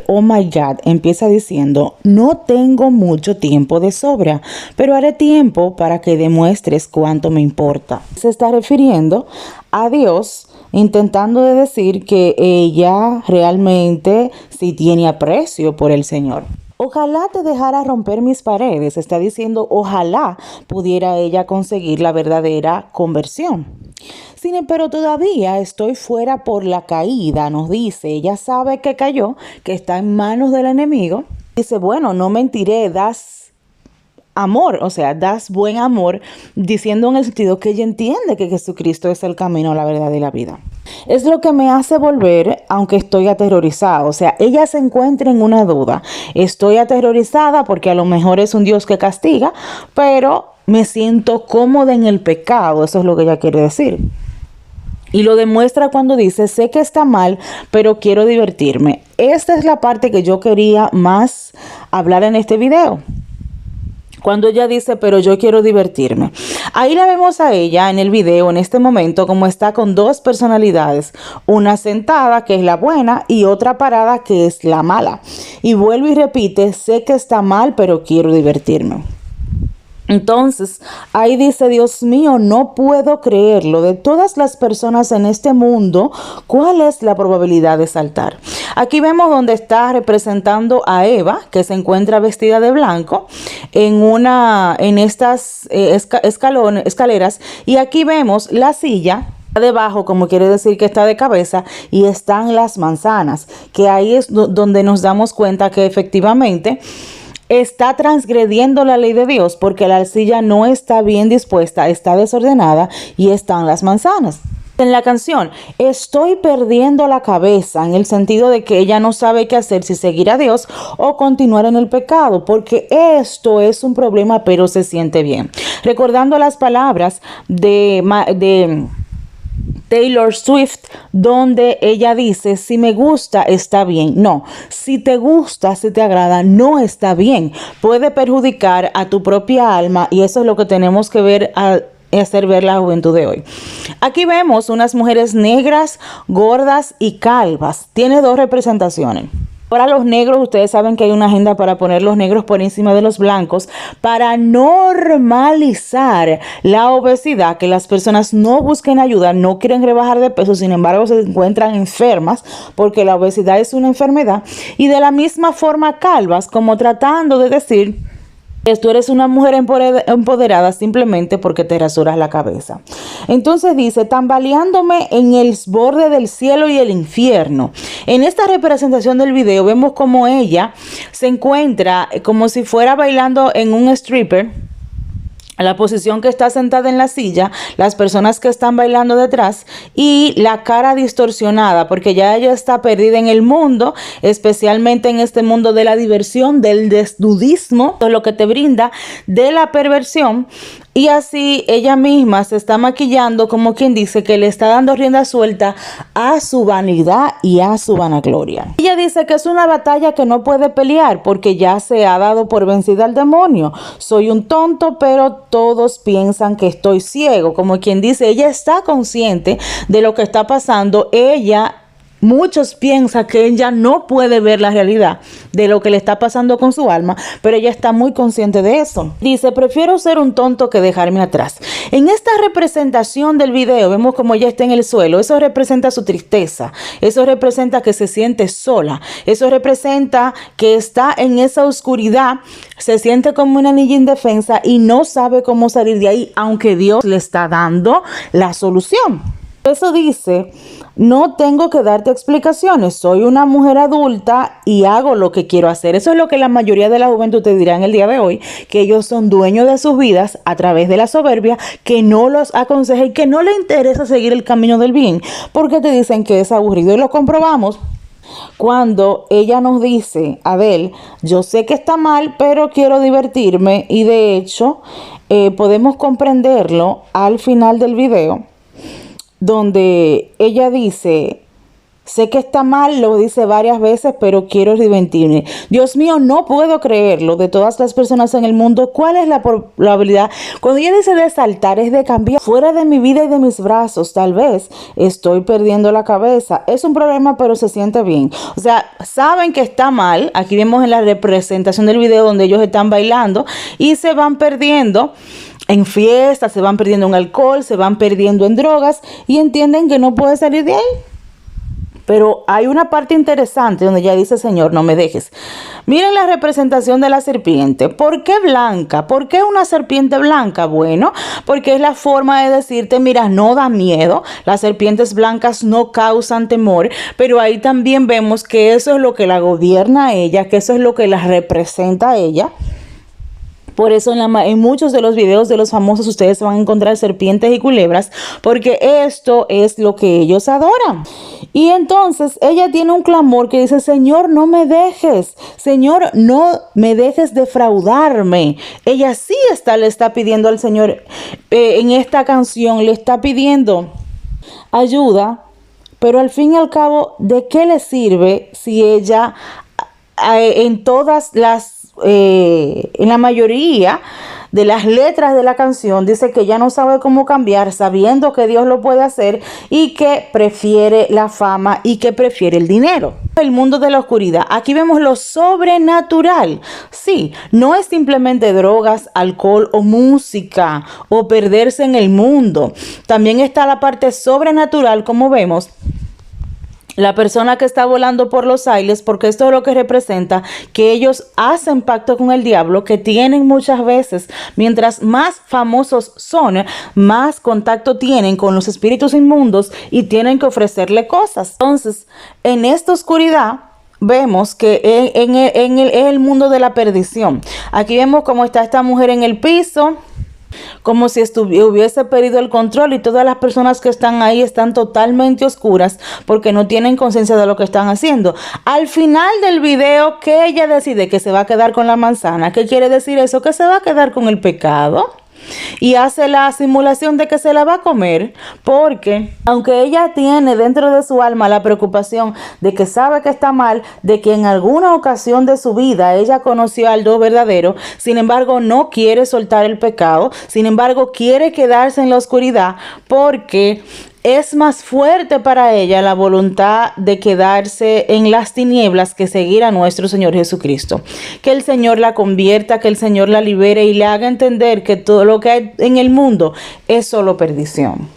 Oh my God, empieza diciendo, no tengo mucho tiempo de sobra, pero haré tiempo para que demuestres cuánto me importa. Se está refiriendo a Dios, intentando de decir que ella realmente sí tiene aprecio por el Señor. Ojalá te dejara romper mis paredes, está diciendo, ojalá pudiera ella conseguir la verdadera conversión. Pero todavía estoy fuera por la caída, nos dice, ella sabe que cayó, que está en manos del enemigo. Dice, bueno, no mentiré, das amor, o sea, das buen amor, diciendo en el sentido que ella entiende que Jesucristo es el camino, la verdad y la vida. Es lo que me hace volver, aunque estoy aterrorizada. O sea, ella se encuentra en una duda. Estoy aterrorizada porque a lo mejor es un Dios que castiga, pero me siento cómoda en el pecado. Eso es lo que ella quiere decir. Y lo demuestra cuando dice, sé que está mal, pero quiero divertirme. Esta es la parte que yo quería más hablar en este video. Cuando ella dice, pero yo quiero divertirme. Ahí la vemos a ella en el video, en este momento, como está con dos personalidades. Una sentada, que es la buena, y otra parada, que es la mala. Y vuelve y repite, sé que está mal, pero quiero divertirme. Entonces, ahí dice, Dios mío, no puedo creerlo. De todas las personas en este mundo, ¿cuál es la probabilidad de saltar? Aquí vemos donde está representando a Eva, que se encuentra vestida de blanco en estas escaleras. Y aquí vemos la silla debajo, como quiere decir que está de cabeza, y están las manzanas, que ahí es donde nos damos cuenta que efectivamente está transgrediendo la ley de Dios, porque la arcilla no está bien dispuesta, está desordenada y están las manzanas. En la canción, estoy perdiendo la cabeza, en el sentido de que ella no sabe qué hacer, si seguir a Dios o continuar en el pecado, porque esto es un problema, pero se siente bien. Recordando las palabras de Taylor Swift, donde ella dice, si me gusta, está bien. No, si te gusta, si te agrada, no está bien. Puede perjudicar a tu propia alma, y eso es lo que tenemos que ver hacer ver la juventud de hoy. Aquí vemos unas mujeres negras, gordas y calvas. Tiene dos representaciones. Para los negros, ustedes saben que hay una agenda para poner los negros por encima de los blancos, para normalizar la obesidad, que las personas no busquen ayuda, no quieren rebajar de peso, sin embargo se encuentran enfermas porque la obesidad es una enfermedad. Y de la misma forma calvas, como tratando de decir que tú eres una mujer empoderada simplemente porque te rasuras la cabeza. Entonces dice, tambaleándome en el borde del cielo y el infierno. En esta representación del video vemos como ella se encuentra como si fuera bailando en un stripper. La posición que está sentada en la silla, las personas que están bailando detrás y la cara distorsionada, porque ya ella está perdida en el mundo, especialmente en este mundo de la diversión, del desnudismo, todo lo que te brinda, de la perversión. Y así ella misma se está maquillando, como quien dice que le está dando rienda suelta a su vanidad y a su vanagloria. Ella dice que es una batalla que no puede pelear porque ya se ha dado por vencida al demonio. Soy un tonto, pero todos piensan que estoy ciego. Como quien dice, ella está consciente de lo que está pasando. Muchos piensan que ella no puede ver la realidad de lo que le está pasando con su alma, pero ella está muy consciente de eso. Dice, prefiero ser un tonto que dejarme atrás. En esta representación del video vemos como ella está en el suelo. Eso representa su tristeza. Eso representa que se siente sola. Eso representa que está en esa oscuridad. Se siente como una niña indefensa y no sabe cómo salir de ahí, aunque Dios le está dando la solución. Eso dice, no tengo que darte explicaciones, soy una mujer adulta y hago lo que quiero hacer. Eso es lo que la mayoría de la juventud te dirá en el día de hoy, que ellos son dueños de sus vidas a través de la soberbia, que no los aconseja y que no le interesa seguir el camino del bien, porque te dicen que es aburrido. Y lo comprobamos cuando ella nos dice, Abel, yo sé que está mal, pero quiero divertirme. Y de hecho, podemos comprenderlo al final del video, donde ella dice, Sé que está mal, lo dice varias veces, pero quiero arrepentirme. Dios mío, no puedo creerlo. De todas las personas en el mundo, ¿cuál es la probabilidad? Cuando ella dice de saltar, es de cambiar fuera de mi vida y de mis brazos. Tal vez estoy perdiendo la cabeza. Es un problema, pero se siente bien. O sea, saben que está mal. Aquí vemos en la representación del video donde ellos están bailando y se van perdiendo en fiestas, se van perdiendo en alcohol, se van perdiendo en drogas y entienden que no puede salir de ahí. Pero hay una parte interesante donde ella dice, Señor, no me dejes. Miren la representación de la serpiente. ¿Por qué blanca? ¿Por qué una serpiente blanca? Bueno, porque es la forma de decirte, mira, no da miedo. Las serpientes blancas no causan temor. Pero ahí también vemos que eso es lo que la gobierna a ella, que eso es lo que la representa a ella. Por eso en muchos de los videos de los famosos ustedes van a encontrar serpientes y culebras, porque esto es lo que ellos adoran. Y entonces ella tiene un clamor que dice, Señor, no me dejes. Señor, no me dejes defraudarme. Ella sí le está pidiendo al Señor, en esta canción le está pidiendo ayuda, pero al fin y al cabo, ¿de qué le sirve si ella en todas las en la mayoría de las letras de la canción dice que ya no sabe cómo cambiar, sabiendo que Dios lo puede hacer y que prefiere la fama y que prefiere el dinero? El mundo de la oscuridad. Aquí vemos lo sobrenatural. Sí, no es simplemente drogas, alcohol o música o perderse en el mundo. También está la parte sobrenatural, como vemos. La persona que está volando por los aires, porque esto es lo que representa, que ellos hacen pacto con el diablo, que tienen muchas veces, mientras más famosos son, más contacto tienen con los espíritus inmundos y tienen que ofrecerle cosas. Entonces, en esta oscuridad, vemos que es el mundo de la perdición. Aquí vemos cómo está esta mujer en el piso, como si hubiese perdido el control, y todas las personas que están ahí están totalmente oscuras porque no tienen conciencia de lo que están haciendo. Al final del video, que ella decide que se va a quedar con la manzana. ¿Qué quiere decir eso? Que se va a quedar con el pecado. Y hace la simulación de que se la va a comer, porque aunque ella tiene dentro de su alma la preocupación de que sabe que está mal, de que en alguna ocasión de su vida ella conoció al Dios verdadero, sin embargo no quiere soltar el pecado, sin embargo quiere quedarse en la oscuridad, porque es más fuerte para ella la voluntad de quedarse en las tinieblas que seguir a nuestro Señor Jesucristo. Que el Señor la convierta, que el Señor la libere y le haga entender que todo lo que hay en el mundo es solo perdición.